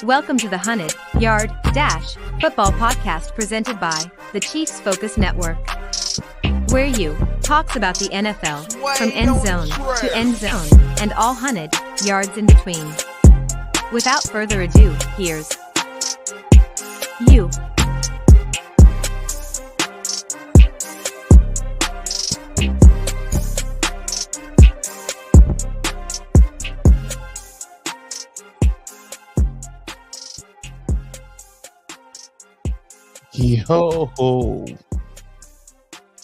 Welcome to the 100-Yard Dash Football Podcast presented by the Chiefs Focus Network, where you talks about the NFL from end zone to end zone and all 100 yards in between. Without further ado, here's you. Yo,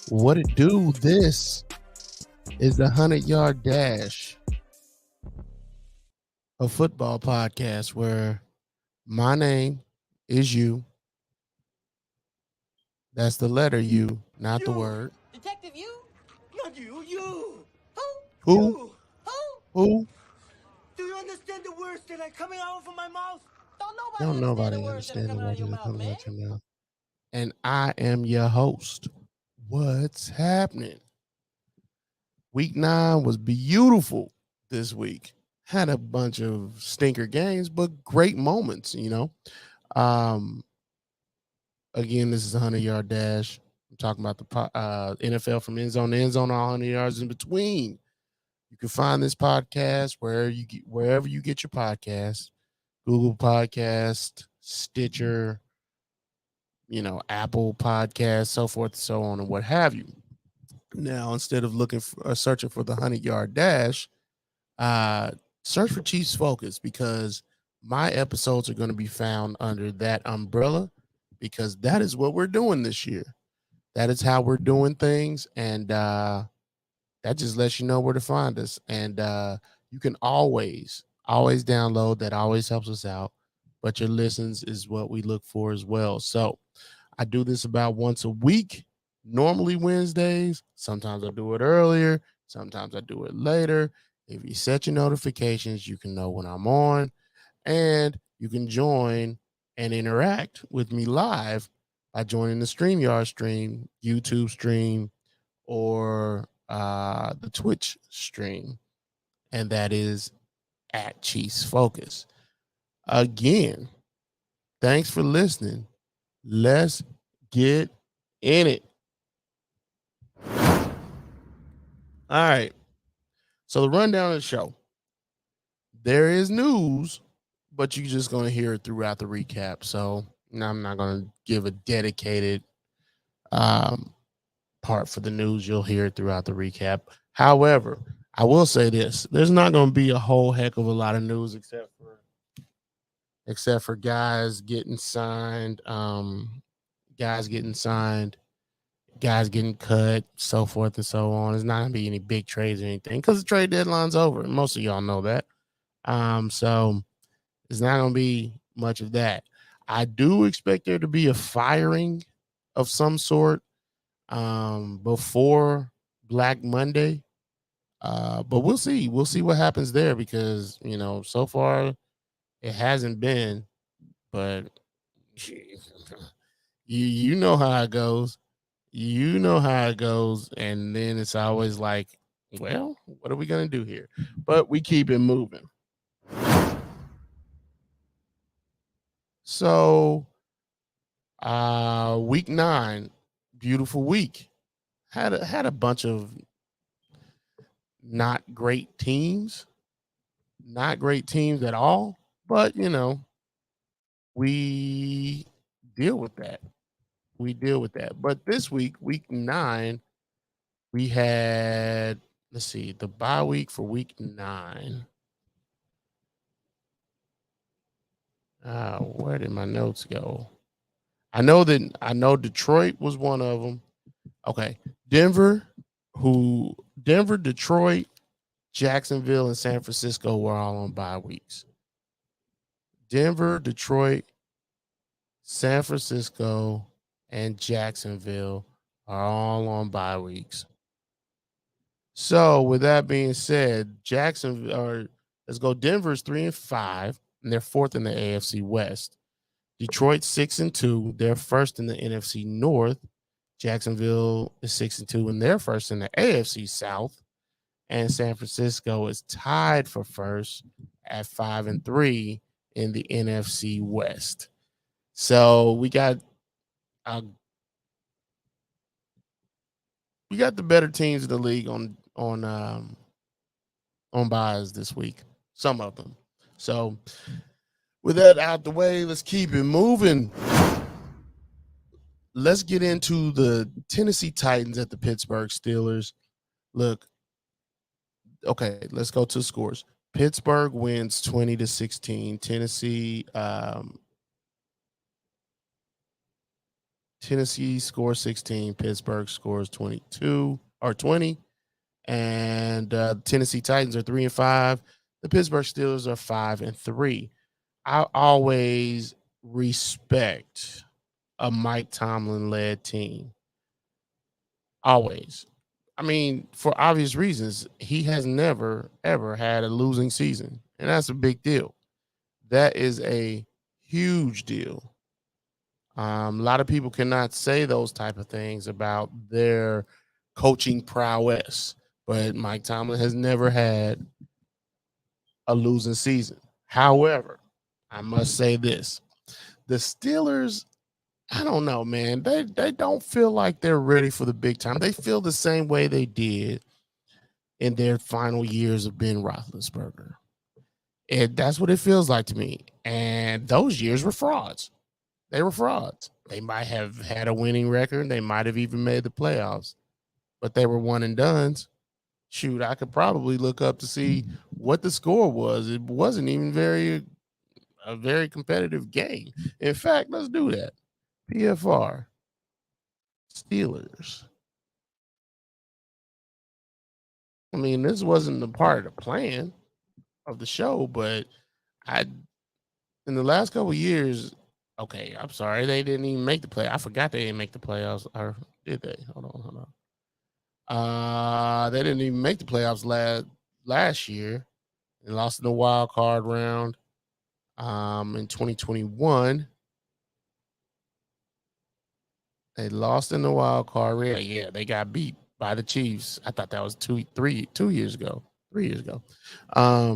what it do? This is the 100-Yard Dash, a football podcast where my name is you. That's the letter U, not the word. Detective you? Not you, you. Who? Who? Do you understand the words that are coming out from my mouth? Don't nobody understand the words that are coming out your mouth. And I am your host. What's happening? Week 9 was beautiful this week. Had a bunch of stinker games, but great moments, you know. Again, this is a 100-Yard Dash. I'm talking about the NFL from end zone to end zone, all 100 yards in between. You can find this podcast wherever you get your podcasts, Google Podcast, Stitcher, Apple Podcasts, so forth and so on, and what have you. Now, instead of looking for searching for the 100-Yard Dash, search for Chiefs Focus, because my episodes are going to be found under that umbrella, because that is what we're doing this year. That is how we're doing things, and that just lets you know where to find us. And you can always download. That always helps us out. But your listens is what we look for as well. So I do this about once a week, normally Wednesdays. Sometimes I do it earlier. Sometimes I do it later. If you set your notifications, you can know when I'm on, and you can join and interact with me live by joining the StreamYard stream, YouTube stream, or the Twitch stream. And that is at Chiefs Focus. Again, thanks for listening. Let's get in it. All right. So the rundown of the show. There is news, but you're just going to hear it throughout the recap. So I'm not going to give a dedicated part for the news. You'll hear it throughout the recap. However, I will say this. There's not going to be a whole heck of a lot of news except for guys getting signed, guys getting cut, so forth and so on. There's not going to be any big trades or anything because the trade deadline's over. And most of y'all know that. So there's not going to be much of that. I do expect there to be a firing of some sort before Black Monday. But we'll see. We'll see what happens there because, so far it hasn't been. But you know how it goes. You know how it goes. And then it's always like, well, what are we going to do here? But we keep it moving. So, week 9, beautiful week. Had a bunch of not great teams at all. But we deal with that. But this week, week 9, we had, the bye week for week 9. Where did my notes go? I know Detroit was one of them. Okay. Denver, Detroit, Jacksonville, and San Francisco were all on bye weeks. Denver, Detroit, San Francisco, and Jacksonville are all on bye weeks. So with that being said, let's go. Denver's 3-5, and they're 4th in the AFC West. Detroit 6-2, they're 1st in the NFC North. Jacksonville is 6-2, and they're 1st in the AFC South. and San Francisco is tied for first at 5-3 in the NFC West. So we got the better teams in the league on buys this week. Some of them. So with that out the way, let's keep it moving. Let's get into the Tennessee Titans at the Pittsburgh Steelers. Look, okay, let's go to the scores. Pittsburgh wins 20-16. Tennessee scores 16. Pittsburgh scores 22 or 20. And Tennessee Titans are 3-5. The Pittsburgh Steelers are 5-3. I always respect a Mike Tomlin led team. Always. I mean, for obvious reasons, he has never, ever had a losing season. And that's a big deal. That is a huge deal. A lot of people cannot say those type of things about their coaching prowess, but Mike Tomlin has never had a losing season. However, I must say this. The Steelers, I don't know, man. They don't feel like they're ready for the big time. They feel the same way they did in their final years of Ben Roethlisberger. And that's what it feels like to me. And those years were frauds. They were frauds. They might have had a winning record. They might have even made the playoffs, but they were one and dones. Shoot, I could probably look up to see what the score was. It wasn't even a very competitive game. In fact, let's do that. PFR Steelers. I mean, this wasn't a part of the plan of the show, but in the last couple of years, okay, I'm sorry, they didn't even make the play. I forgot they didn't make the playoffs, or did they? Hold on. They didn't even make the playoffs last year. They lost in the wild card round. In 2021, they lost in the wild card round. Yeah, they got beat by the Chiefs. I thought that was 2 years ago. 3 years ago.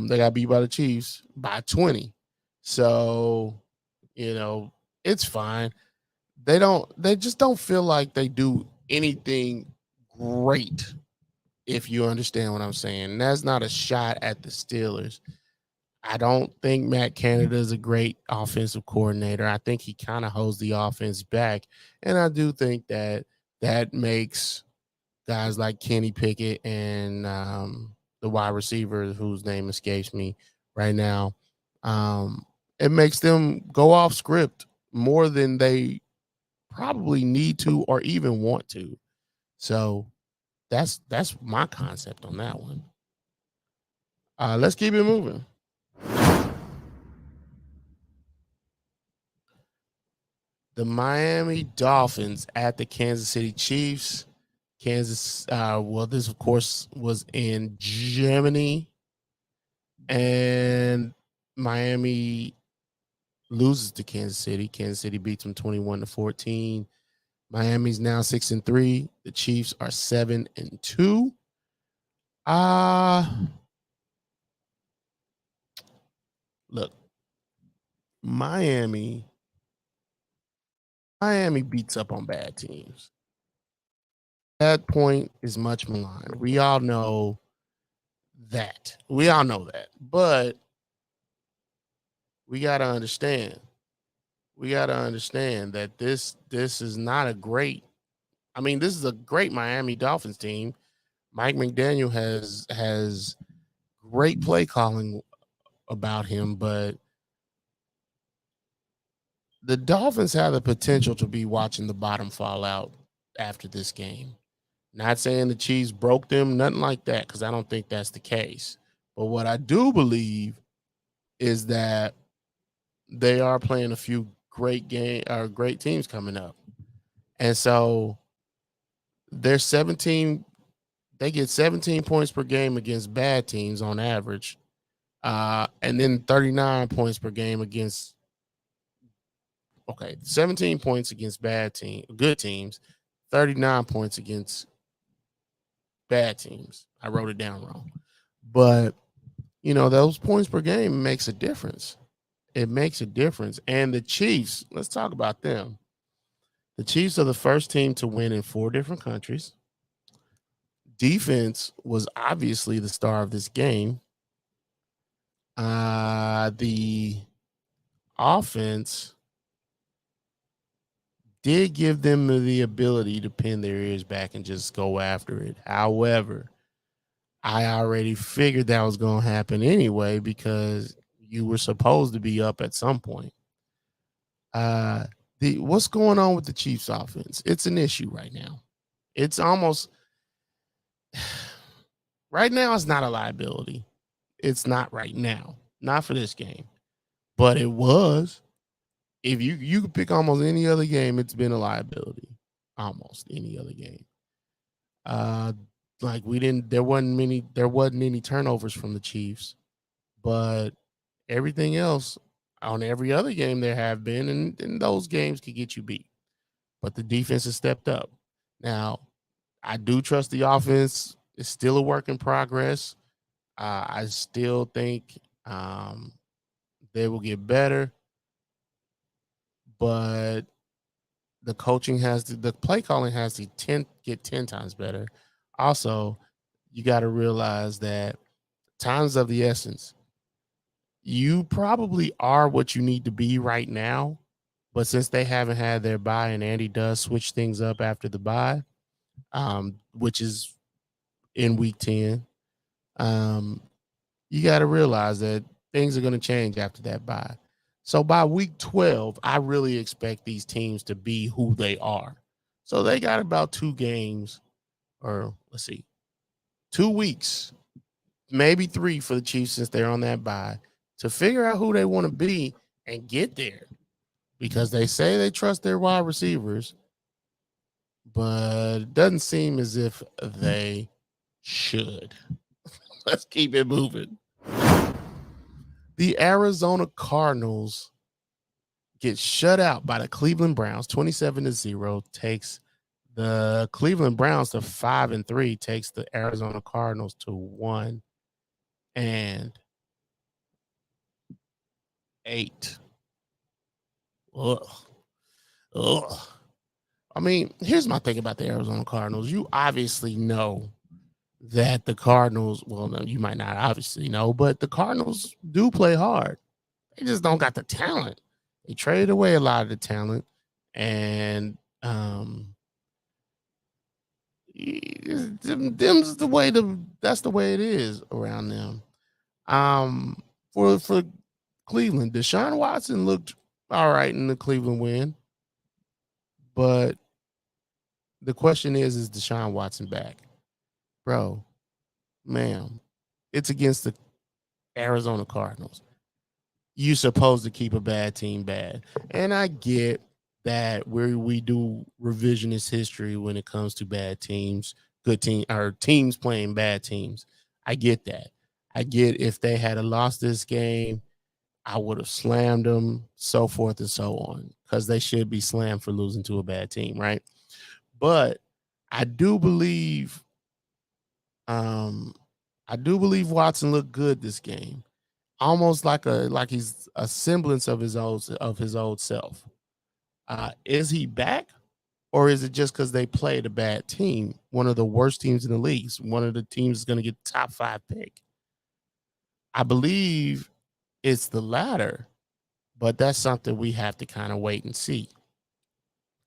They got beat by the Chiefs by 20. So, it's fine. They just don't feel like they do anything great, if you understand what I'm saying. And that's not a shot at the Steelers. I don't think Matt Canada is a great offensive coordinator. I think he kind of holds the offense back. And I do think that makes guys like Kenny Pickett and the wide receiver whose name escapes me right now, it makes them go off script more than they probably need to or even want to. So that's my concept on that one. Let's keep it moving. The Miami Dolphins at the Kansas City Chiefs. This of course was in Germany, and Miami loses to Kansas City. Kansas City beats them 21-14. Miami's now 6-3. The Chiefs are 7-2. Look, Miami beats up on bad teams. That point is much maligned. We all know that. But we got to understand. That this is not a great. I mean, this is a great Miami Dolphins team. Mike McDaniel has great play calling about him, but the Dolphins have the potential to be watching the bottom fall out after this game. Not saying the Chiefs broke them, nothing like that, because I don't think that's the case. But what I do believe is that they are playing a few great teams coming up. And so they get 17 points per game against bad teams on average. And then 39 points per game against 17 points against good teams, 39 points against bad teams. I wrote it down wrong. But, those points per game makes a difference. It makes a difference. And the Chiefs, let's talk about them. The Chiefs are the first team to win in 4 different countries. Defense was obviously the star of this game. The offense did give them the ability to pin their ears back and just go after it. However, I already figured that was going to happen anyway because you were supposed to be up at some point. What's going on with the Chiefs offense? It's an issue right now. It's almost right now. It's not a liability. It's not right now. Not for this game, but it was. If you could pick almost any other game, it's been a liability. Almost any other game. There wasn't any turnovers from the Chiefs, but everything else on every other game there have been, and those games could get you beat. But the defense has stepped up. Now, I do trust the offense. It's still a work in progress. I still think they will get better, but the play calling has to get 10 times better. Also, you got to realize that time's of the essence. You probably are what you need to be right now, but since they haven't had their bye and Andy does switch things up after the bye, which is in week 10, you got to realize that things are going to change after that bye. So by week 12, I really expect these teams to be who they are. So they got about 2 games, or 2 weeks, maybe 3 for the Chiefs since they're on that bye, to figure out who they want to be and get there. Because they say they trust their wide receivers, but it doesn't seem as if they should. Let's keep it moving. The Arizona Cardinals get shut out by the Cleveland Browns, 27-0. Takes the Cleveland Browns to 5-3. Takes the Arizona Cardinals to 1-8. Ugh. I mean, here's my thing about the Arizona Cardinals. You obviously know that the Cardinals, well, no, you might not obviously know, but the Cardinals do play hard. They just don't got the talent. They traded away a lot of the talent, and that's the way it is around them. For Cleveland, Deshaun Watson looked all right in the Cleveland win, but the question is Deshaun Watson back? Bro, ma'am, it's against the Arizona Cardinals. You're supposed to keep a bad team bad. And I get that we do revisionist history when it comes to bad teams, good team, or teams playing bad teams. I get that. I get if they had lost this game, I would have slammed them, so forth and so on, because they should be slammed for losing to a bad team, right? But I do believe Watson looked good this game, almost like he's a semblance of his old self. Is he back, or is it just because they played a bad team, one of the worst teams in the league, one of the teams is going to get top 5 pick? I believe it's the latter, but that's something we have to kind of wait and see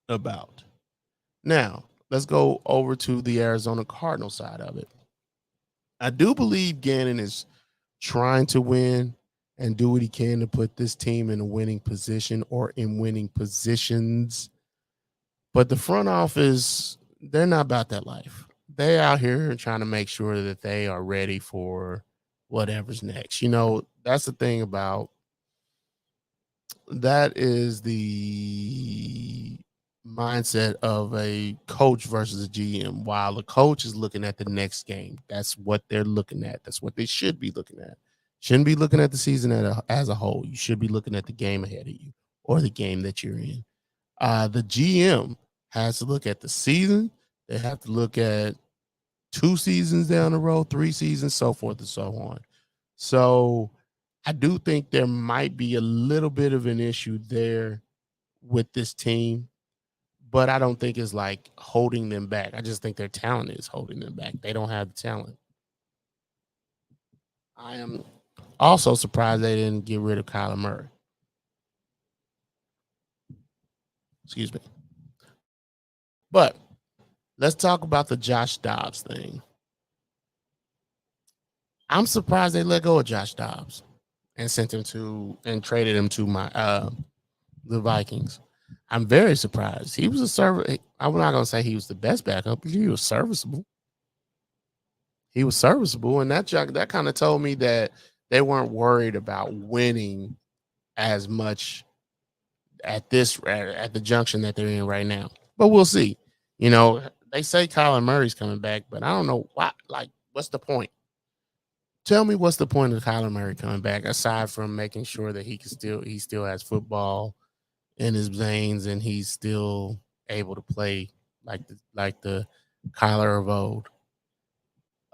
about. Now, let's go over to the Arizona Cardinal side of it. I do believe Gannon is trying to win and do what he can to put this team in a winning position or in winning positions. But the front office, they're not about that life. They out here trying to make sure that they are ready for whatever's next. That's the thing about that is the mindset of a coach versus a GM. While the coach is looking at the next game, that's what they're looking at. That's what they should be looking at. Shouldn't be looking at the season as a whole. You should be looking at the game ahead of you or the game that you're in. The GM has to look at the season. They have to look at 2 seasons down the road, 3 seasons, so forth and so on. So I do think there might be a little bit of an issue there with this team, but I don't think it's like holding them back. I just think their talent is holding them back. They don't have the talent. I am also surprised they didn't get rid of Kyler Murray. Excuse me. But let's talk about the Josh Dobbs thing. I'm surprised they let go of Josh Dobbs and sent him to and traded him to the Vikings. I'm very surprised. He was a server. I'm not gonna say he was the best backup, but he was serviceable. He was serviceable, and that kind of told me that they weren't worried about winning as much at the junction that they're in right now. But we'll see. You know, they say Kyler Murray's coming back, but I don't know why. Like, what's the point? Tell me what's the point of Kyler Murray coming back aside from making sure that he still has football in his veins and he's still able to play like the Kyler of old.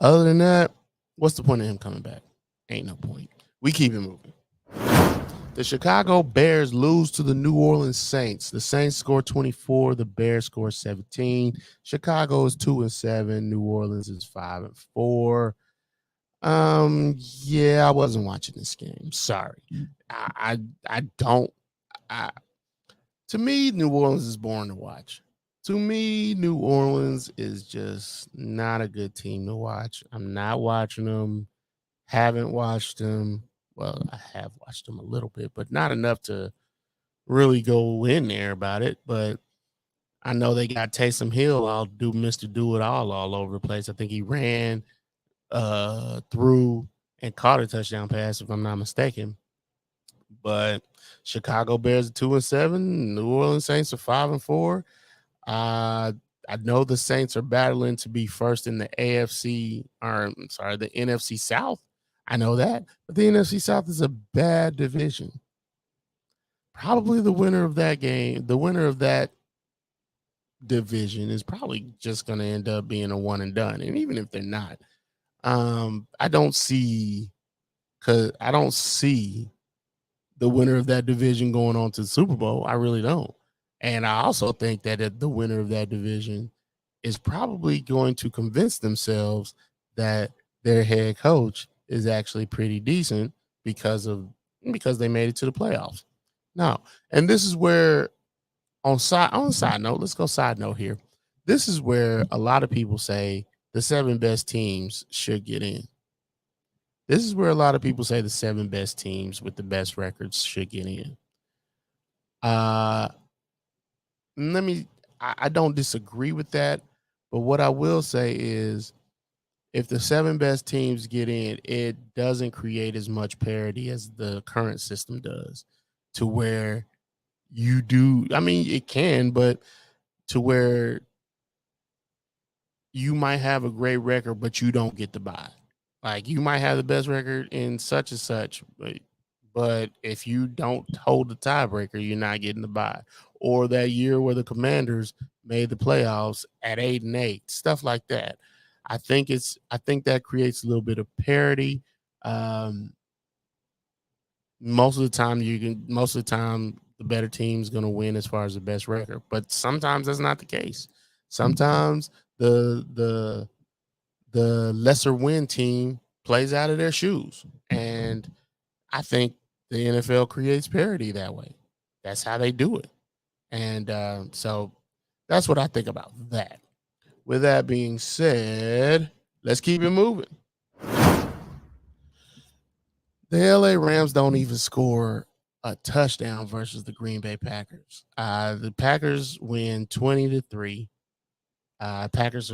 Other than that, what's the point of him coming back? Ain't no point. We keep it moving. The Chicago Bears lose to the New Orleans Saints. The Saints score 24. The Bears score 17. Chicago is 2-7. New Orleans is 5-4. Yeah, I wasn't watching this game. Sorry. I don't. To me, New Orleans is boring to watch. To me, New Orleans is just not a good team to watch. I'm not watching them. Haven't watched them. Well, I have watched them a little bit, but not enough to really go in there about it. But I know they got Taysom Hill. I'll do Mr. Do It all over the place. I think he ran through and caught a touchdown pass, if I'm not mistaken. But Chicago Bears are 2-7. New Orleans Saints are 5-4. I know the Saints are battling to be first in the the NFC South. I know that, but the NFC South is a bad division. Probably the winner of that division is probably just going to end up being a one and done. And even if they're not, I don't see the winner of that division going on to the Super Bowl. I really don't. And I also think that the winner of that division is probably going to convince themselves that their head coach is actually pretty decent because they made it to the playoffs. Now, and this is where on a side note, let's go side note here. This is where a lot of people say the 7 best teams should get in. This is where a lot of people say the 7 best teams with the best records should get in. I don't disagree with that, but what I will say is if the 7 best teams get in, it doesn't create as much parity as the current system does, to where you do. I mean, it can, but to where you might have a great record, but you don't get the bye. Like, you might have the best record in such and such, but if you don't hold the tiebreaker, you're not getting the bye. Or that year where the Commanders made the playoffs at 8-8, stuff like that. I think that creates a little bit of parity. Most of the time, the better team's going to win as far as the best record, but sometimes that's not the case. Sometimes the lesser win team plays out of their shoes, and I think the NFL creates parity that way. That's how they do it. And so that's what I think about that. With that being said, let's keep it moving. The LA Rams don't even score a touchdown versus the Green Bay Packers. The Packers win 20-3. Packers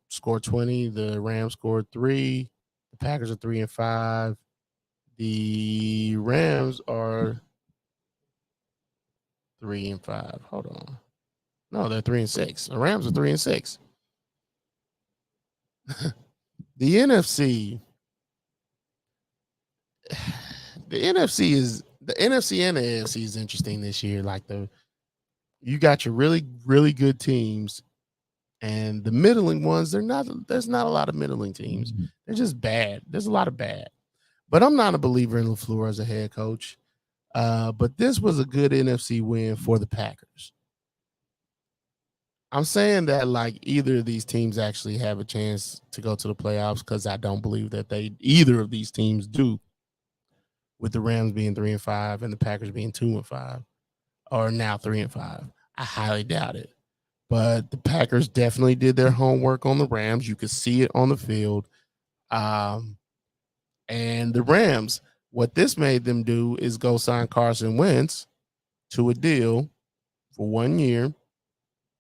score 20. The Rams scored 3. The Packers are 3-5. The Rams are 3-5. Hold on. No, they're 3-6. The Rams are 3-6. The NFC and the AFC is interesting this year. Like you got your really, really good teams And the middling ones, there's not a lot of middling teams. They're just bad. There's a lot of bad. But I'm not a believer in LaFleur as a head coach. But this was a good NFC win for the Packers. I'm saying that like either of these teams actually have a chance to go to the playoffs because I don't believe that either of these teams do. With the Rams being 3-5 and the Packers being 2-5, or now 3-5, I highly doubt it. But the Packers definitely did their homework on the Rams. You could see it on the field. And the Rams, what this made them do is go sign Carson Wentz to a deal for 1 year,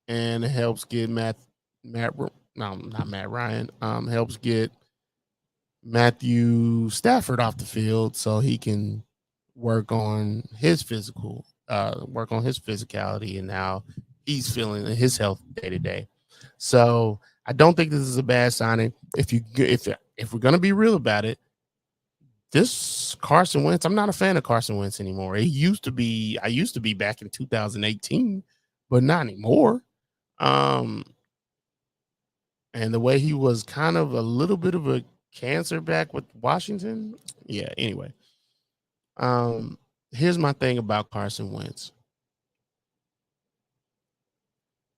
and it helps get not Matt Ryan, helps get Matthew Stafford off the field so he can work on his physicality and how he's feeling his health day to day. So I don't think this is a bad signing. If we're gonna be real about it, this Carson Wentz, I'm not a fan of Carson Wentz anymore. I used to be back in 2018, but not anymore. And the way he was kind of a little bit of a cancer back with Washington. Yeah, anyway. Here's my thing about Carson Wentz.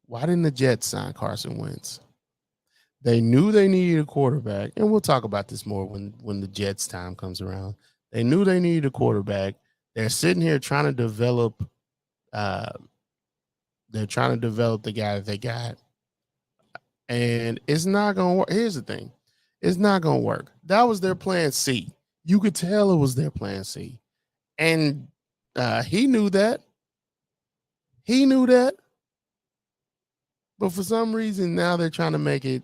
Why didn't the Jets sign Carson Wentz? They knew they needed a quarterback, and we'll talk about this more when the Jets time comes around. They knew they needed a quarterback. They're sitting here trying to develop the guy that they got. And it's not going to work. Here's the thing. It's not going to work. That was their plan C. You could tell it was their plan C. And he knew that. But for some reason, now they're trying to make it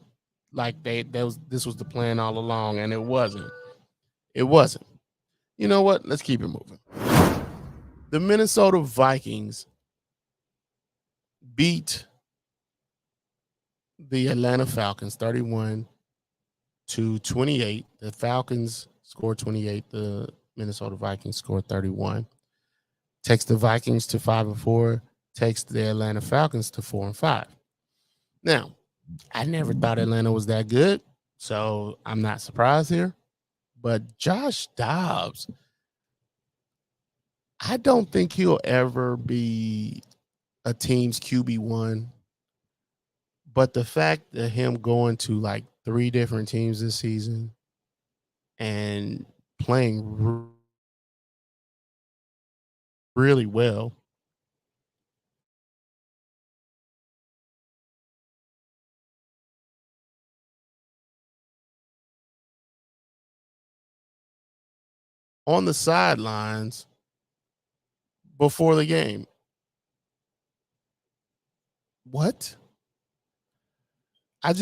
like this was the plan all along, and it wasn't. It wasn't. You know what? Let's keep it moving. The Minnesota Vikings beat the Atlanta Falcons 31-28. The Falcons scored 28. The Minnesota Vikings scored 31. Takes the Vikings to 5-4. Takes the Atlanta Falcons to 4-5. Now, I never thought Atlanta was that good, so I'm not surprised here. But Josh Dobbs, I don't think he'll ever be a team's QB1. But the fact that him going to like 3 different teams this season and playing really well, on the sidelines before the game. What? And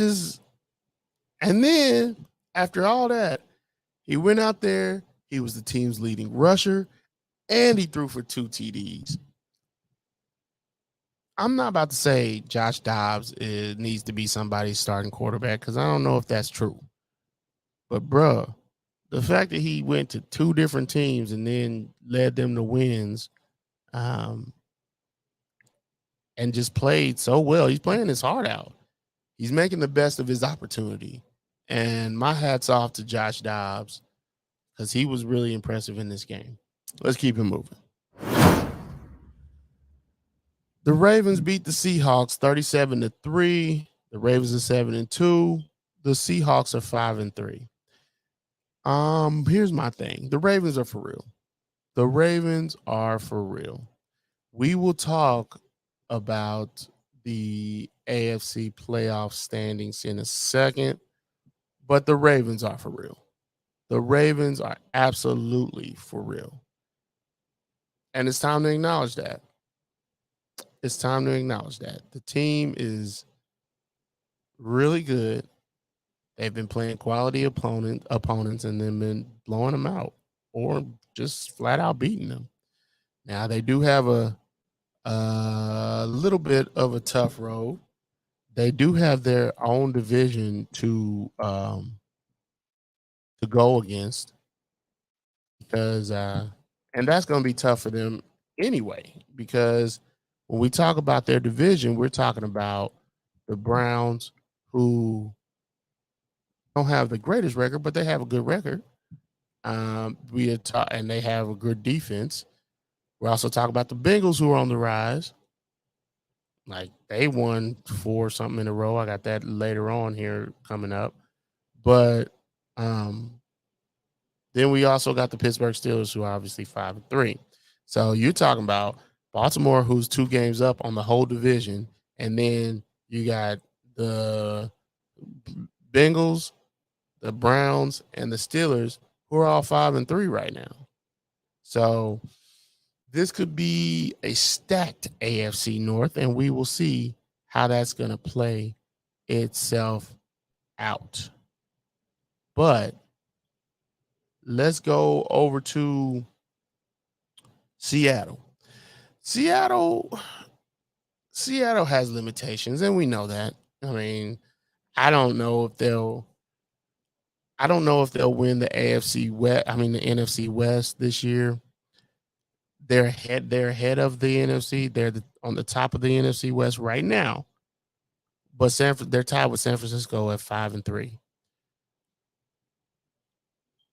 then after all that, he went out there. He was the team's leading rusher, and he threw for 2 TDs. I'm not about to say Josh Dobbs needs to be somebody's starting quarterback because I don't know if that's true. But, bruh, the fact that he went to 2 different teams and then led them to wins and just played so well. He's playing his heart out. He's making the best of his opportunity. And my hat's off to Josh Dobbs because he was really impressive in this game. Let's keep it moving. The Ravens beat the Seahawks 37-3. The Ravens are 7-2. The Seahawks are 5-3. Here's my thing. The Ravens are for real. We will talk about the AFC playoff standings in a second, but the Ravens are for real. The Ravens are absolutely for real. And it's time to acknowledge that. The team is really good. They've been playing quality opponents and then been blowing them out or just flat out beating them. Now, they do have a little bit of a tough road. They do have their own division to go against because and that's going to be tough for them anyway, because when we talk about their division, we're talking about the Browns, who don't have the greatest record, but they have a good record. And they have a good defense. We also talk about the Bengals, who are on the rise. Like, they won 4 something in a row. I got that later on here coming up. But then we also got the Pittsburgh Steelers, who are obviously 5-3. So you're talking about Baltimore, who's 2 games up on the whole division, and then you got the Bengals, the Browns, and the Steelers, who are all 5-3 right now. So this could be a stacked AFC North, and we will see how that's going to play itself out. But let's go over to Seattle. Seattle has limitations, and we know that. I mean, I don't know if they'll win the AFC West. I mean, the NFC West this year. They're ahead of the NFC. They're on the top of the NFC West right now. But they're tied with San Francisco at 5-3.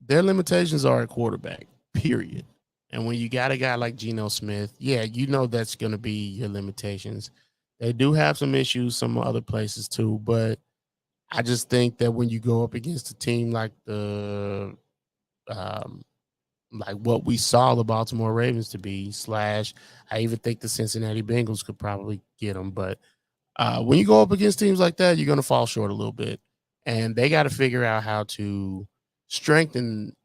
Their limitations are at quarterback, period. And when you got a guy like Geno Smith, yeah, you know that's going to be your limitations. They do have some issues some other places too, but I just think that when you go up against a team like like what we saw the Baltimore Ravens to be, / I even think the Cincinnati Bengals could probably get them. But when you go up against teams like that, you're going to fall short a little bit. And they got to figure out how to strengthen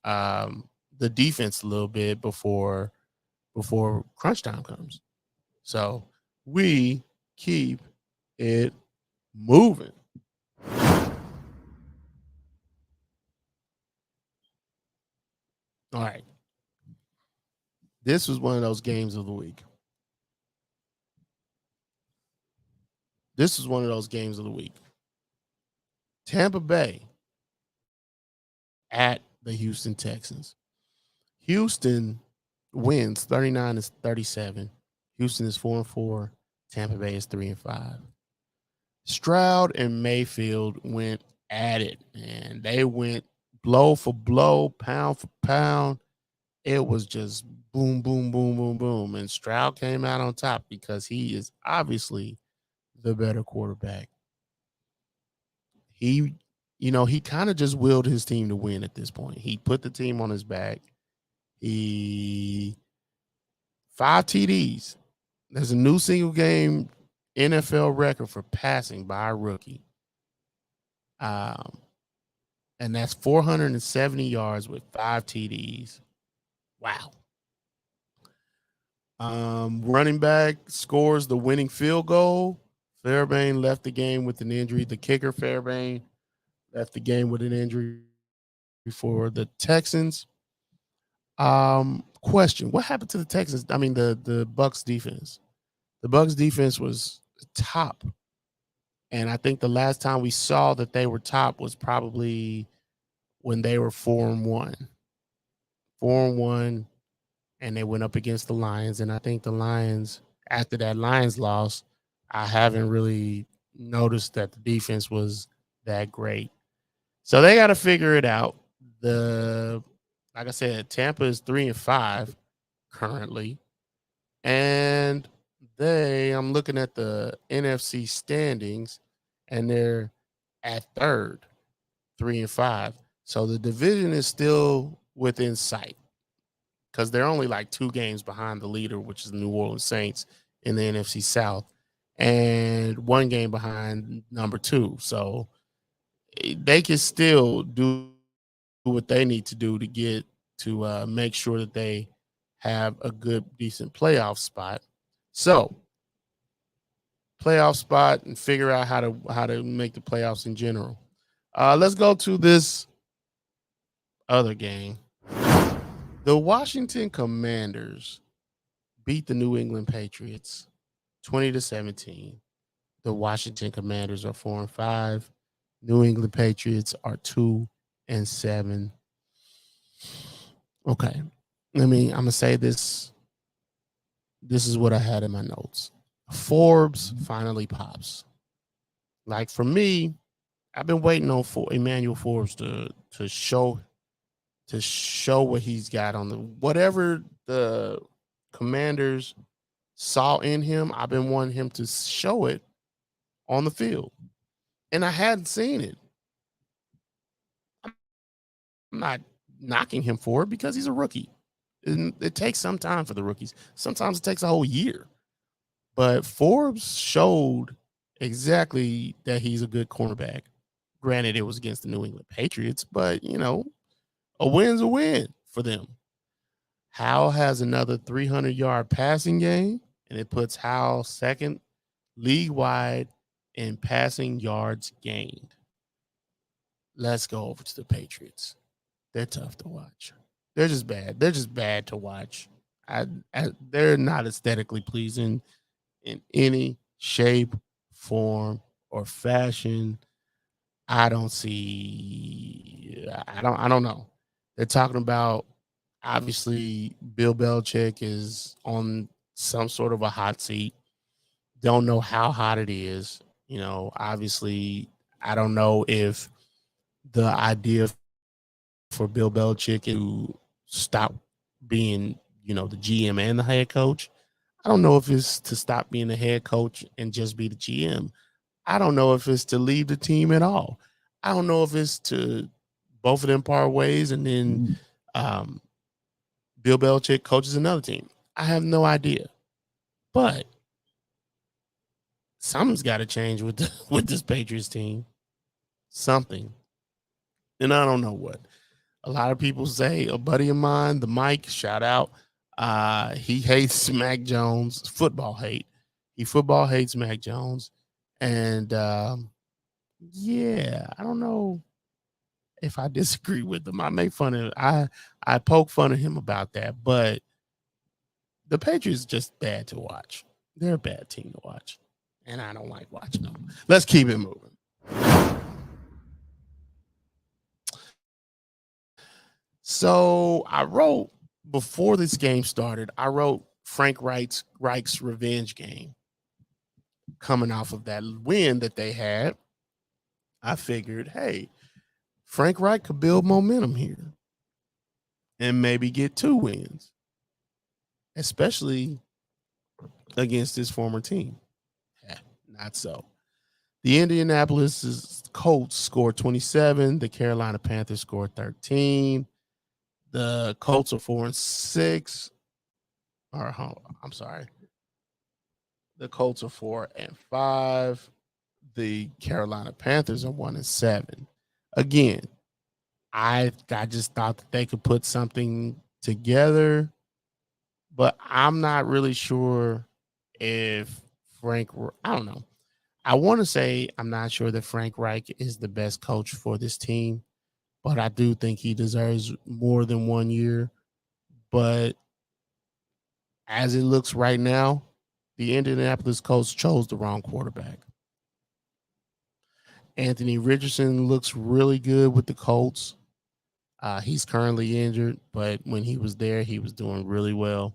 the defense a little bit before crunch time comes. So we keep it moving. All right. This was one of those games of the week. Tampa Bay at the Houston Texans. Houston wins 39-37. Houston is 4-4. Tampa Bay is 3-5. Stroud and Mayfield went at it, and they went blow for blow, pound for pound. It was just boom, boom, boom, boom, boom. And Stroud came out on top because he is obviously the better quarterback. He kind of just willed his team to win at this point. He put the team on his back. 5 TDs. There's a new single game NFL record for passing by a rookie. And that's 470 yards with 5 TDs. Wow. Running back scores the winning field goal. Fairbairn left the game with an injury. The kicker, Fairbairn, left the game with an injury for the Texans. Question: what happened to the Texans? I mean, the Bucs defense. The Bucs defense was top, and I think the last time we saw that they were top was probably when they were 4-1. 4-1, and they went up against the Lions. And I think the Lions, after that Lions loss, I haven't really noticed that the defense was that great. So they got to figure it out. Like I said, Tampa is 3-5 currently. And I'm looking at the NFC standings, and they're at third, 3-5. So the division is still within sight because they're only like 2 games behind the leader, which is the New Orleans Saints in the NFC South, and 1 game behind number 2. So they can still do what they need to do to get to make sure that they have a good, decent playoff spot. So playoff spot and figure out how to make the playoffs in general. Let's go to this other game. The Washington Commanders beat the New England Patriots 20-17. The Washington Commanders are 4-5. New England Patriots are 2-7. Okay. I'm gonna say this. This is what I had in my notes. Forbes finally pops. Like for me, I've been waiting on Emmanuel Forbes to show what he's got on the whatever the Commanders saw in him. I've been wanting him to show it on the field, and I hadn't seen it. I'm not knocking him for it because he's a rookie. And it takes some time for the rookies. Sometimes it takes a whole year. But Forbes showed exactly that he's a good cornerback. Granted, it was against the New England Patriots, but a win's a win for them. Howell has another 300-yard passing game, and it puts Howell second league-wide in passing yards gained. Let's go over to the Patriots. They're tough to watch. They're just bad. They're just bad to watch. They're not aesthetically pleasing in any shape, form, or fashion. I don't know. They're talking about obviously Bill Belichick is on some sort of a hot seat. Don't know how hot it is. Obviously, I don't know if the idea for Bill Belichick to stop being, the GM and the head coach. I don't know if it's to stop being the head coach and just be the GM. I don't know if it's to leave the team at all. I don't know if it's to both of them part ways and then Bill Belichick coaches another team. I have no idea. But something's got to change with this Patriots team. Something. And I don't know what. A lot of people say a buddy of mine, the Mike, shout out, he hates Mac Jones, football hate. He football hates Mac Jones. And yeah, I don't know if I disagree with him. I make fun of I poke fun of him about that, but the Patriots just bad to watch. They're a bad team to watch. And I don't like watching them. Let's keep it moving. So I wrote before this game started, I wrote Frank Reich's revenge game. Coming off of that win that they had, I figured, hey, Frank Reich could build momentum here and maybe get 2 wins, especially against his former team. Not so. The Indianapolis Colts scored 27. The Carolina Panthers scored 13. The Colts are 4-6. I'm sorry. The Colts are 4-5. The Carolina Panthers are 1-7. Again, I just thought that they could put something together, but I'm not really sure if I don't know. I want to say I'm not sure that Frank Reich is the best coach for this team, but I do think he deserves more than 1 year. But as it looks right now, the Indianapolis Colts chose the wrong quarterback. Anthony Richardson looks really good with the Colts. He's currently injured, but when he was there, he was doing really well.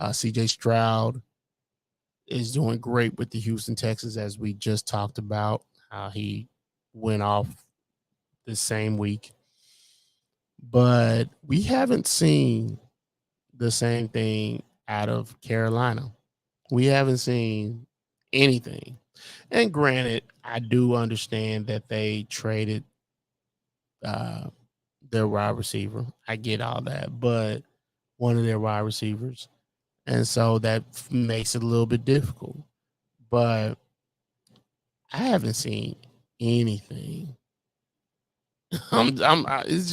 CJ Stroud is doing great with the Houston Texans, as we just talked about, how he went off the same week. But we haven't seen the same thing out of Carolina. We haven't seen anything. And granted, I do understand that they traded their wide receiver. I get all that, but one of their wide receivers. And so that makes it a little bit difficult. But I haven't seen anything. It's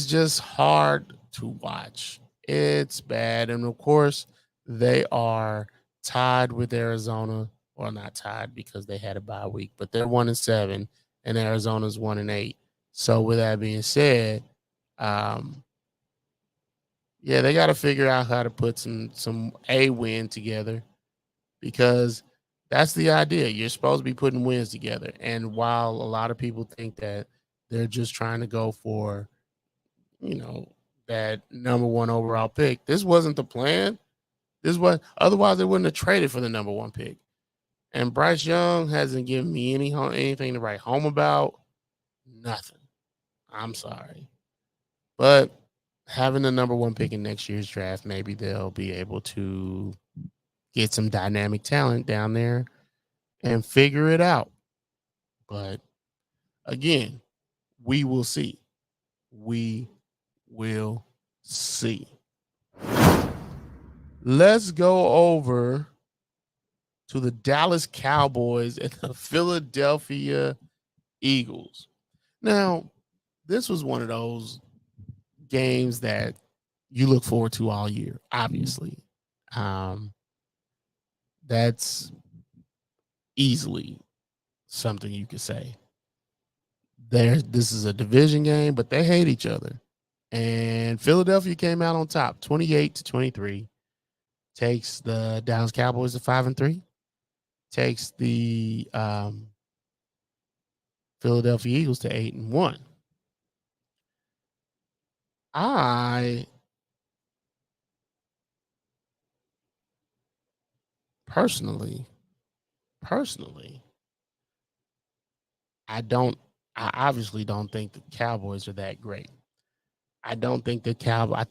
just hard to watch. It's bad. And of course, they are tied with Arizona. Well, not tied because they had a bye week, but they're 1-7 and Arizona's 1-8. So with that being said, yeah, they got to figure out how to put some a win together, because that's the idea. You're supposed to be putting wins together. And while a lot of people think that they're just trying to go for, that number 1 overall pick, this wasn't the plan. This is what otherwise they wouldn't have traded for the number 1 pick. And Bryce Young hasn't given me anything to write home about. Nothing. I'm sorry. But having the number 1 pick in next year's draft, maybe they'll be able to get some dynamic talent down there and figure it out. But again, we will see. We will see. Let's go over to the Dallas Cowboys and the Philadelphia Eagles. Now, this was one of those games that you look forward to all year, obviously. That's easily something you could say. This is a division game, but they hate each other. And Philadelphia came out on top, 28-23. Takes the Dallas Cowboys to 5-3. Takes the Philadelphia Eagles to 8-1. I personally, I obviously don't think the Cowboys are that great. I don't think the Cowboys.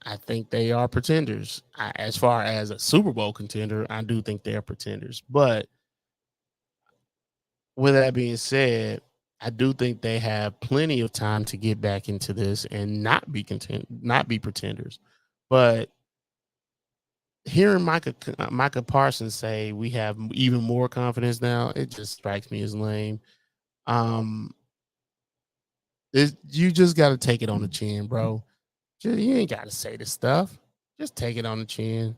I think they are pretenders. As far as a Super Bowl contender, I do think they're pretenders. But with that being said, I do think they have plenty of time to get back into this and not be pretenders. But hearing Micah Parsons say we have even more confidence now, it just strikes me as lame. You just got to take it on the chin, bro. You ain't got to say this stuff. Just take it on the chin.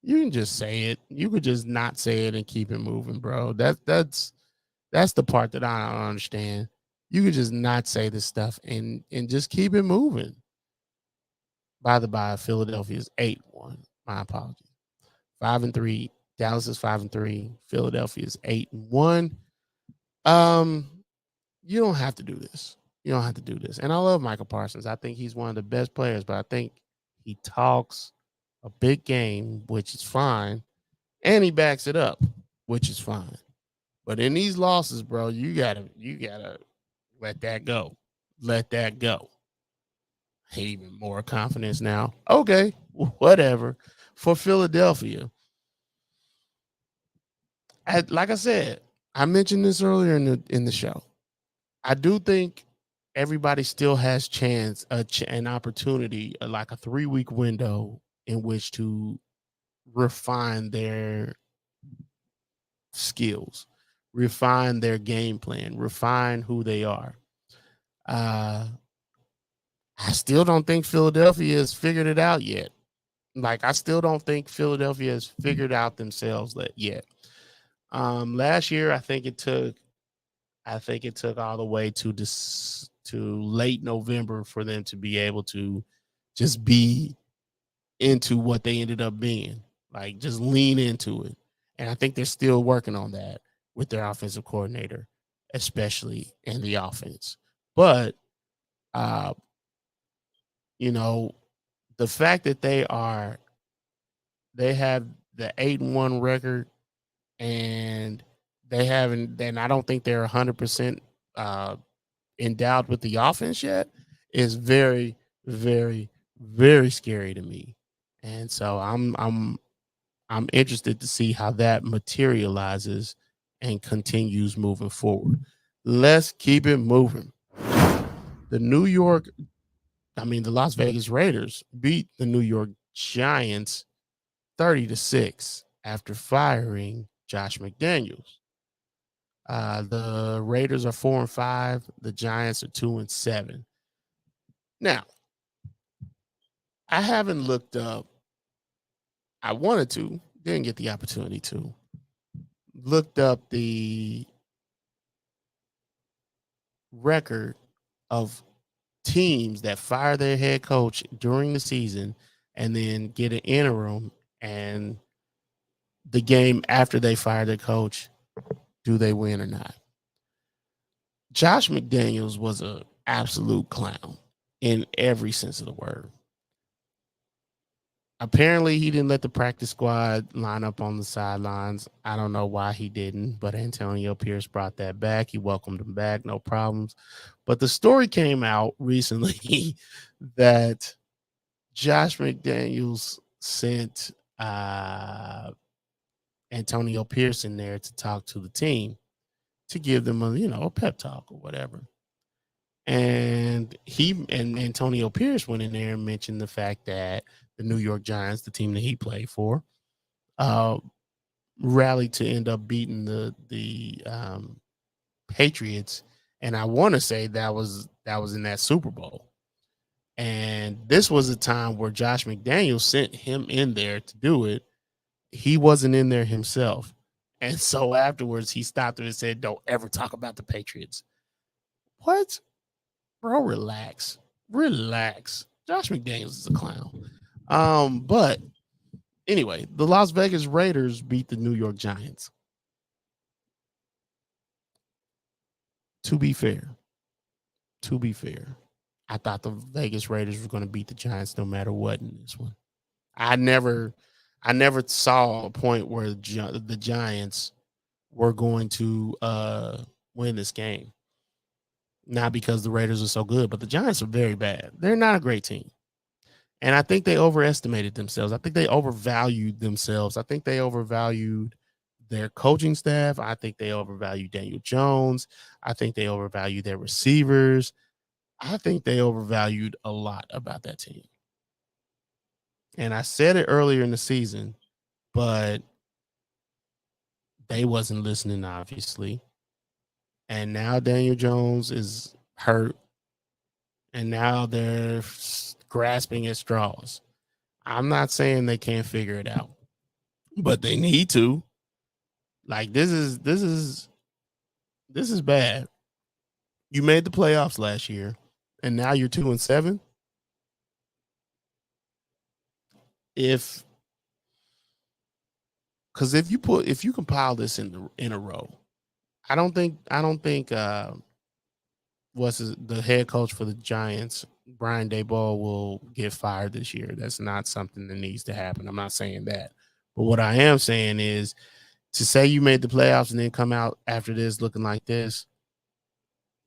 You can just say it. You could just not say it and keep it moving, bro. That's the part that I don't understand. You could just not say this stuff and just keep it moving. By the by, Philadelphia's 8-1. My apologies. 5-3. Dallas is 5-3. Philadelphia's 8-1. You don't have to do this. You don't have to do this. And I love Michael Parsons. I think he's one of the best players, but I think he talks a big game, which is fine. And he backs it up, which is fine. But in these losses, bro, you gotta let that go. Let that go. Even more confidence now. Okay, whatever. For Philadelphia, like I said, I mentioned this earlier in the show. I do think everybody still has an opportunity, like a 3-week window in which to refine their skills, refine their game plan, refine who they are. I still don't think Philadelphia has figured it out yet. Like, I still don't think Philadelphia has figured out themselves yet. Last year, I think it took all the way to late November for them to be able to just be into what they ended up being, like just lean into it. And I think they're still working on that with their offensive coordinator, especially in the offense. But, the fact that they have the 8-1 record and then I don't think they're 100% endowed with the offense yet is very, very, very scary to me. And so I'm interested to see how that materializes and continues moving forward. Let's keep it moving. The Las Vegas Raiders beat the New York Giants 30-6 after firing Josh McDaniels. The Raiders are 4-5. The Giants are 2-7. Now, I haven't looked up. I wanted to, didn't get the opportunity to. Looked up the record of teams that fire their head coach during the season and then get an interim, and the game after they fire their coach, do they win or not? Josh McDaniels was an absolute clown in every sense of the word. Apparently, he didn't let the practice squad line up on the sidelines. I don't know why he didn't, but Antonio Pierce brought that back. He welcomed him back, no problems. But the story came out recently that Josh McDaniels sent Antonio Pierce in there to talk to the team to give them a pep talk or whatever. And Antonio Pierce went in there and mentioned the fact that the New York Giants, the team that he played for, rallied to end up beating the Patriots. And I want to say that was in that Super Bowl. And this was a time where Josh McDaniels sent him in there to do it. He wasn't in there himself. And so afterwards, he stopped and said, "Don't ever talk about the Patriots." What? Bro, relax. Relax. Josh McDaniels is a clown. But anyway, the Las Vegas Raiders beat the New York Giants. To be fair, I thought the Vegas Raiders were going to beat the Giants no matter what in this one. I never saw a point where the Giants were going to win this game. Not because the Raiders are so good, but the Giants are very bad. They're not a great team. And I think they overestimated themselves. I think they overvalued themselves. I think they overvalued their coaching staff. I think they overvalued Daniel Jones. I think they overvalued their receivers. I think they overvalued a lot about that team. And I said it earlier in the season, but they wasn't listening, obviously. And now Daniel Jones is hurt. And now they're grasping at straws. I'm not saying they can't figure it out, but they need to. Like, this is bad. You made the playoffs last year, and now you're 2-7. If you compile this in a row, I don't think what's the head coach for the Giants, Brian Daboll, will get fired this year. That's not something that needs to happen. I'm not saying that. But what I am saying is, to say you made the playoffs and then come out after this looking like this,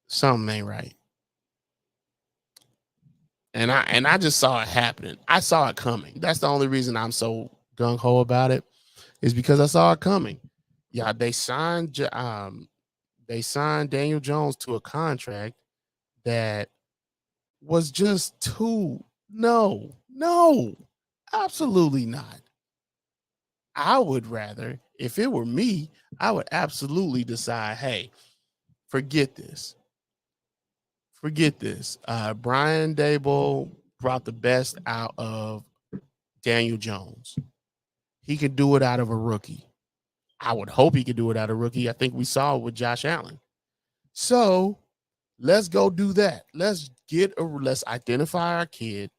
something ain't right. And I just saw it happening. I saw it coming. That's the only reason I'm so gung-ho about it, is because I saw it coming. Yeah, they signed Daniel Jones to a contract that was just too no, absolutely not. I would rather, if it were me, I would absolutely decide, hey, forget this. Brian Daboll brought the best out of Daniel Jones. He could do it out of a rookie. I would hope he could do it out of a rookie. I think we saw it with Josh Allen. So let's go do that. Let's identify our kid,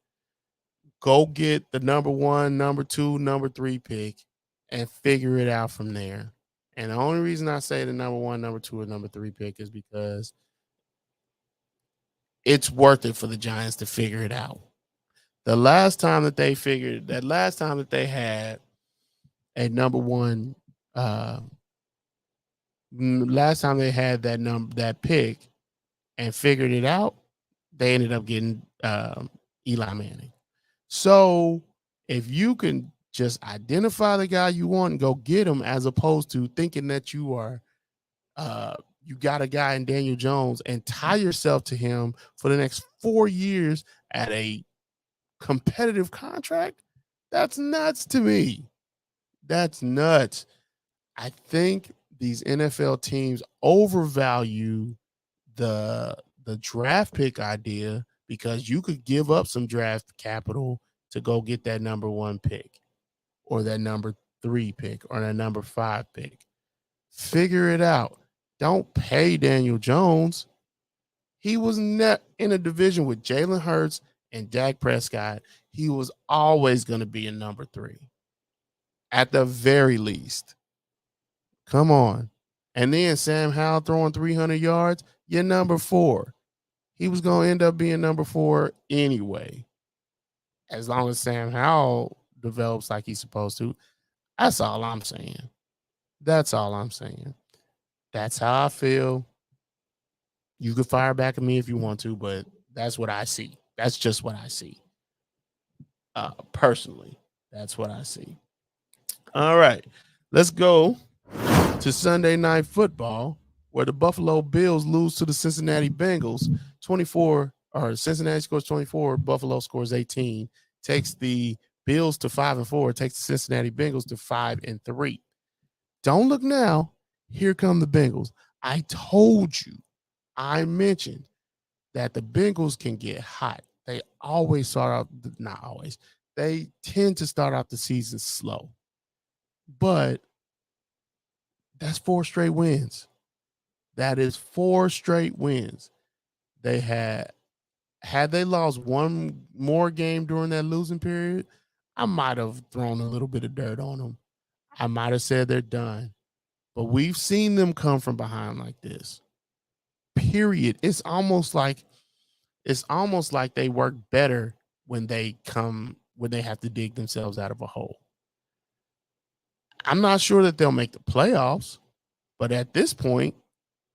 go get the number 1, number 2, number 3 pick, and figure it out from there. And the only reason I say the number 1, number 2, or number 3 pick is because it's worth it for the Giants to figure it out. The last time that they had a number 1, last time they had that pick and figured it out, they ended up getting Eli Manning. So if you can just identify the guy you want and go get him, as opposed to thinking that you are you got a guy in Daniel Jones and tie yourself to him for the next 4 years at a competitive contract, that's nuts to me. That's nuts. I think these NFL teams overvalue the draft pick idea, because you could give up some draft capital to go get that number 1 pick, or that number 3 pick, or that number 5 pick. Figure it out. Don't pay Daniel Jones. He was not in a division with Jalen Hurts and Dak Prescott. He was always going to be a number 3, at the very least. Come on. And then Sam Howell throwing 300 yards, you're number 4. He was going to end up being number 4 anyway, as long as Sam Howell develops like he's supposed to. That's all I'm saying. That's all I'm saying. That's how I feel. You can fire back at me if you want to, but that's what I see. That's just what I see. Personally, that's what I see. All right, let's go to Sunday Night Football, where the Buffalo Bills lose to the Cincinnati Bengals 24, or Cincinnati scores 24, Buffalo scores 18, takes the Bills to 5-4, takes the Cincinnati Bengals to 5-3. Don't look now. Here come the Bengals. I told you, I mentioned that the Bengals can get hot. They always start out, not always, they tend to start out the season slow. But that's 4 straight wins. That is 4 straight wins. They had they lost one more game during that losing period, I might have thrown a little bit of dirt on them. I might have said they're done. But we've seen them come from behind like this. Period. It's almost like they work better when they have to dig themselves out of a hole. I'm not sure that they'll make the playoffs, but at this point,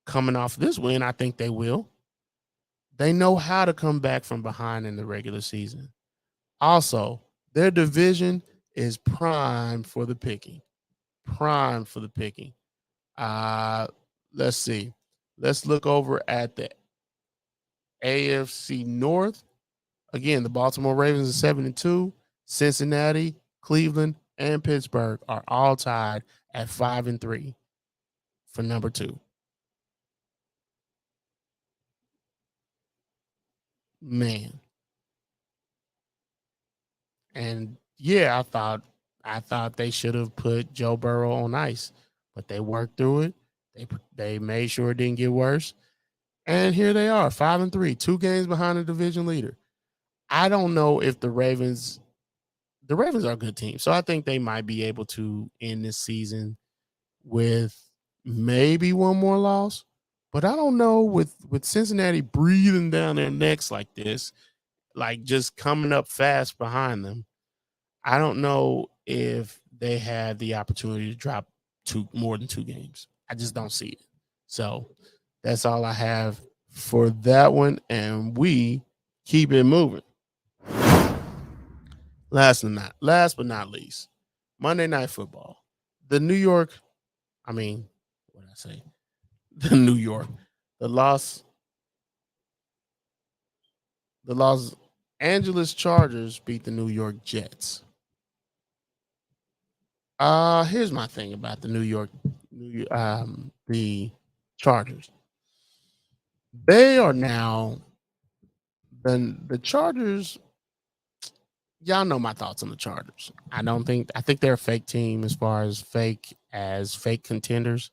coming off this win, I think they will. They know how to come back from behind in the regular season. Also, their division is prime for the picking. Prime for the picking. Let's see. Let's look over at the AFC North. Again, the Baltimore Ravens are 7-2. Cincinnati, Cleveland, and Pittsburgh are all tied at 5-3 for number 2. Man. And yeah, I thought they should have put Joe Burrow on ice, but they worked through it. They made sure it didn't get worse. And here they are, 5-3, 2 games behind the division leader. I don't know if the Ravens are a good team. So I think they might be able to end this season with maybe one more loss. But I don't know with Cincinnati breathing down their necks like this, like just coming up fast behind them. I don't know if they had the opportunity to drop more than 2 games. I just don't see it. So that's all I have for that one. And we keep it moving. Last but not least, Monday Night Football. The Los Angeles Chargers beat the New York Jets. Here's my thing about the Chargers. They are now the Chargers. Y'all know my thoughts on the Chargers. I think they're a fake team as far as fake contenders.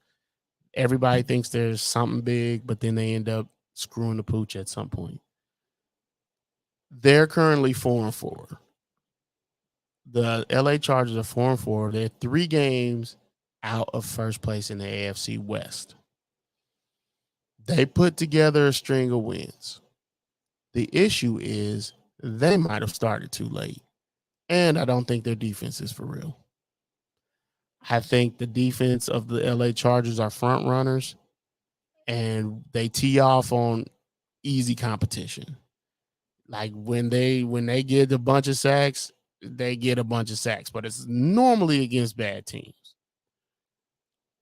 Everybody thinks there's something big, but then they end up screwing the pooch at some point. They're currently 4-4. The LA Chargers are 4-4. They're 3 games out of first place in the AFC West. They put together a string of wins. The issue is they might have started too late. And I don't think their defense is for real. I think the defense of the LA Chargers are front runners, and they tee off on easy competition. Like when they get a bunch of sacks, they get a bunch of sacks, but it's normally against bad teams.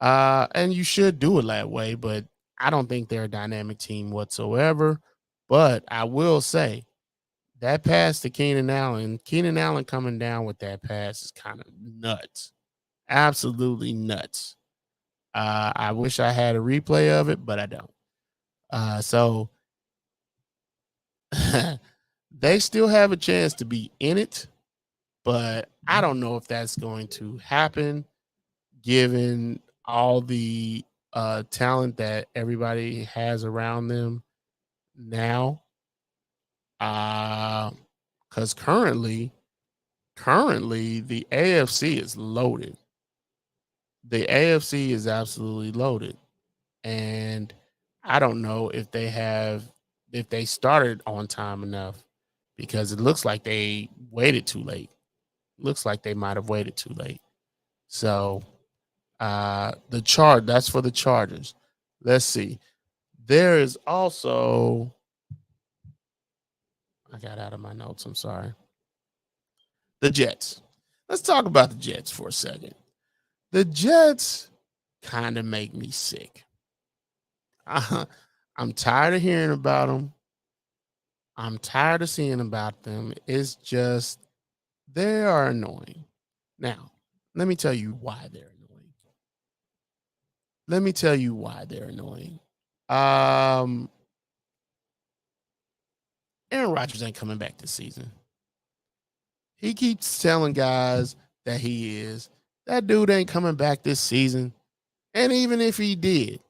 And you should do it that way, but I don't think they're a dynamic team whatsoever. But I will say that pass to Keenan Allen coming down with that pass is kind of nuts. Absolutely nuts. I wish I had a replay of it, but I don't. So they still have a chance to be in it, but I don't know if that's going to happen given all the talent that everybody has around them now. Because currently the AFC is loaded. The AFC is absolutely loaded. And I don't know if they started on time enough, because it looks like they waited too late. looks like they might have waited too late. So that's for the Chargers. Let's see. There is also, I got out of my notes. I'm sorry. The Jets. Let's talk about the Jets for a second. The Jets kind of make me sick. I'm tired of hearing about them. I'm tired of seeing about them. It's just, they are annoying. Now, let me tell you why they're annoying. Aaron Rodgers ain't coming back this season. He keeps telling guys that he is. That dude ain't coming back this season. And even if he did,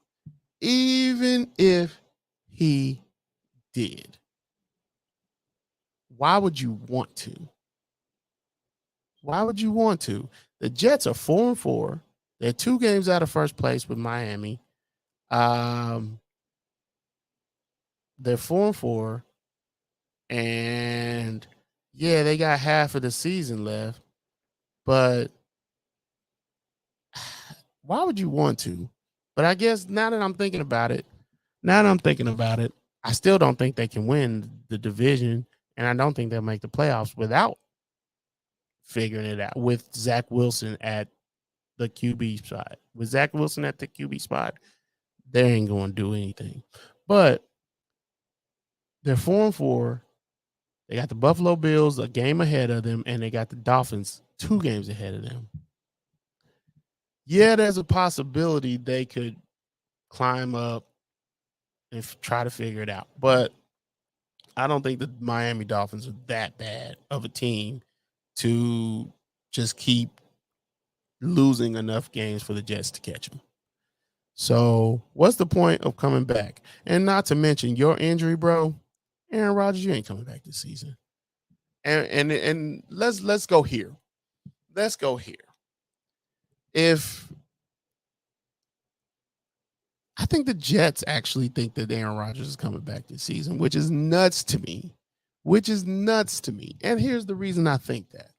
why would you want to? The Jets are 4-4. They're 2 games out of first place with Miami. They're 4-4. And yeah, they got half of the season left. But why would you want to? But I guess now that I'm thinking about it, I still don't think they can win the division. And I don't think they'll make the playoffs without figuring it out with Zach Wilson at the QB spot. With Zach Wilson at the QB spot, they ain't going to do anything. But they're 4-4. They got the Buffalo Bills a game ahead of them, and they got the Dolphins 2 games ahead of them. Yeah, there's a possibility they could climb up and try to figure it out. But I don't think the Miami Dolphins are that bad of a team to just keep losing enough games for the Jets to catch them. So what's the point of coming back? And not to mention your injury, bro. Aaron Rodgers, you ain't coming back this season. And let's go here. If I think the Jets actually think that Aaron Rodgers is coming back this season, which is nuts to me. And here's the reason I think that.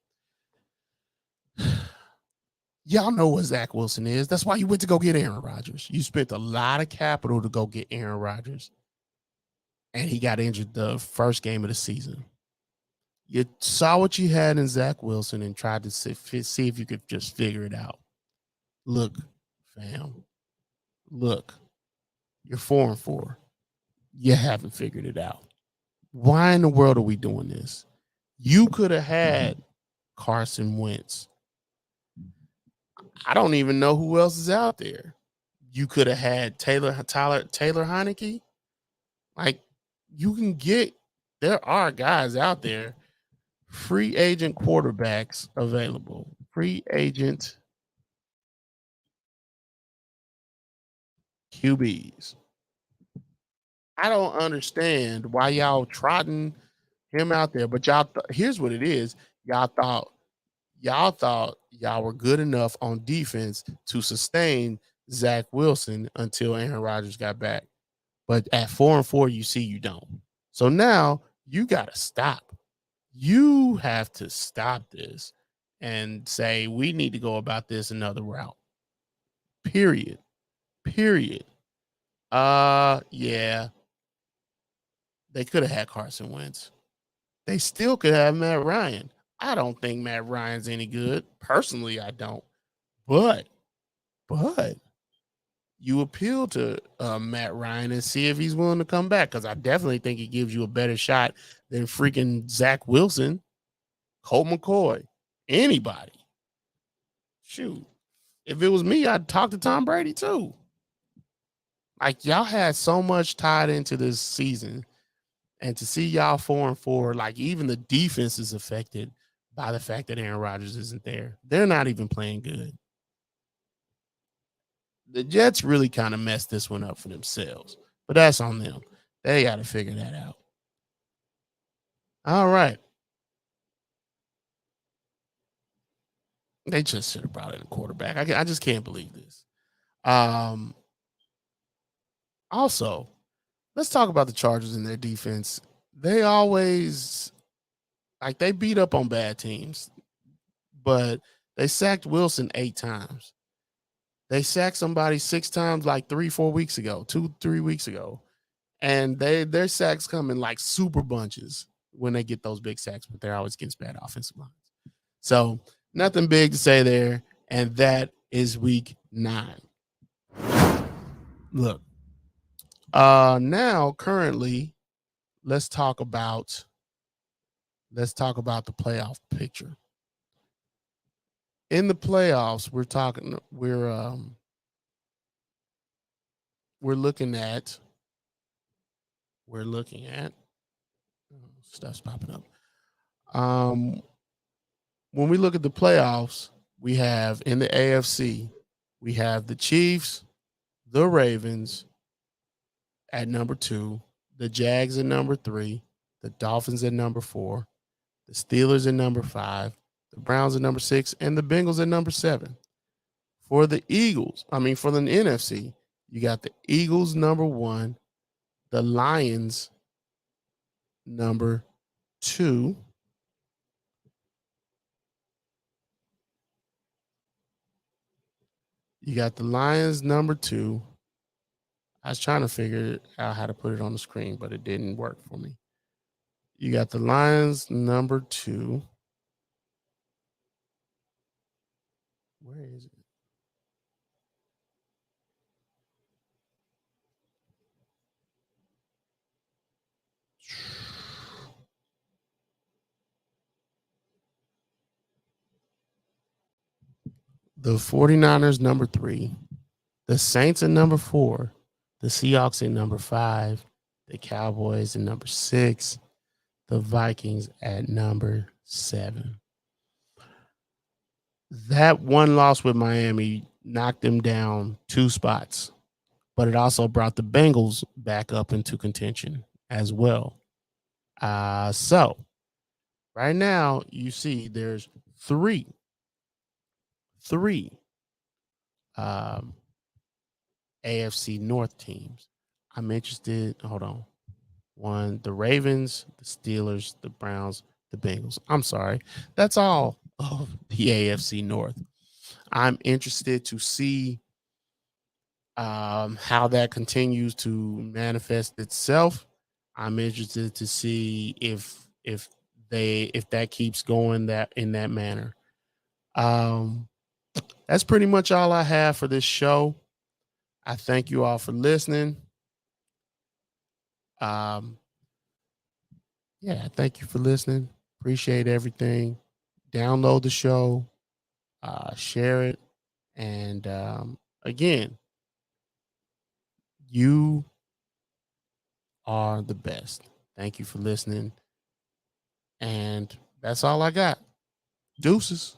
Y'all know what Zach Wilson is. That's why you went to go get Aaron Rodgers. You spent a lot of capital to go get Aaron Rodgers. And he got injured the first game of the season. You saw what you had in Zach Wilson and tried to see if you could just figure it out. Look, fam. Look, you're 4-4. You haven't figured it out. Why in the world are we doing this? You could have had Carson Wentz. I don't even know who else is out there. You could have had Taylor Heineke. Like, you can get, there are guys out there, free agent quarterbacks available. Free agent QBs. I don't understand why y'all trotting him out there, but y'all, here's what it is. Y'all thought y'all were good enough on defense to sustain Zach Wilson until Aaron Rodgers got back. But at 4-4, you see you don't. So now you got to stop. You have to stop this and say, we need to go about this another route. Period. Yeah. They could have had Carson Wentz. They still could have Matt Ryan. I don't think Matt Ryan's any good. Personally, I don't. But you appeal to Matt Ryan and see if he's willing to come back, because I definitely think he gives you a better shot than freaking Zach Wilson, Colt McCoy, anybody. Shoot. If it was me, I'd talk to Tom Brady too. Like, y'all had so much tied into this season, and to see y'all 4-4, like, even the defense is affected by the fact that Aaron Rodgers isn't there. They're not even playing good. The Jets really kind of messed this one up for themselves, but that's on them. They got to figure that out. All right. They just should have brought in a quarterback. I just can't believe this. Also, let's talk about the Chargers and their defense. They always, like, they beat up on bad teams. but they sacked Wilson 8 times. They sacked somebody 6 times like 3-4 weeks ago, 2-3 weeks ago. And their sacks come in like super bunches when they get those big sacks, but they're always against bad offensive lines. So nothing big to say there. And that is week 9. Look, now currently, let's talk about the playoff picture. In the playoffs, we're looking at stuff's popping up. When we look at the playoffs, we have in the AFC, we have the Chiefs, the Ravens at number 2, the Jags at number 3, the Dolphins at number 4, the Steelers at number 5, the Browns at number 6, and the Bengals at number 7. For the NFC, you got the Eagles number 1, the Lions number 2, you got the Lions number 2. I was trying to figure out how to put it on the screen, but it didn't work for me. You got the Lions number 2. Where is it? The 49ers number 3, the Saints at number 4, the Seahawks at number 5, the Cowboys at number 6, the Vikings at number 7. That one loss with Miami knocked them down 2 spots, but it also brought the Bengals back up into contention as well. So right now you see there's three AFC North teams. I'm interested. Hold on. 1, the Ravens, the Steelers, the Browns, the Bengals. I'm sorry. That's all of the AFC North. I'm interested to see how that continues to manifest itself. I'm interested to see if that keeps going that in that manner. That's pretty much all I have for this show. I thank you all for listening. Thank you for listening. Appreciate everything. Download the show, share it, and again, you are the best. Thank you for listening, and that's all I got. Deuces.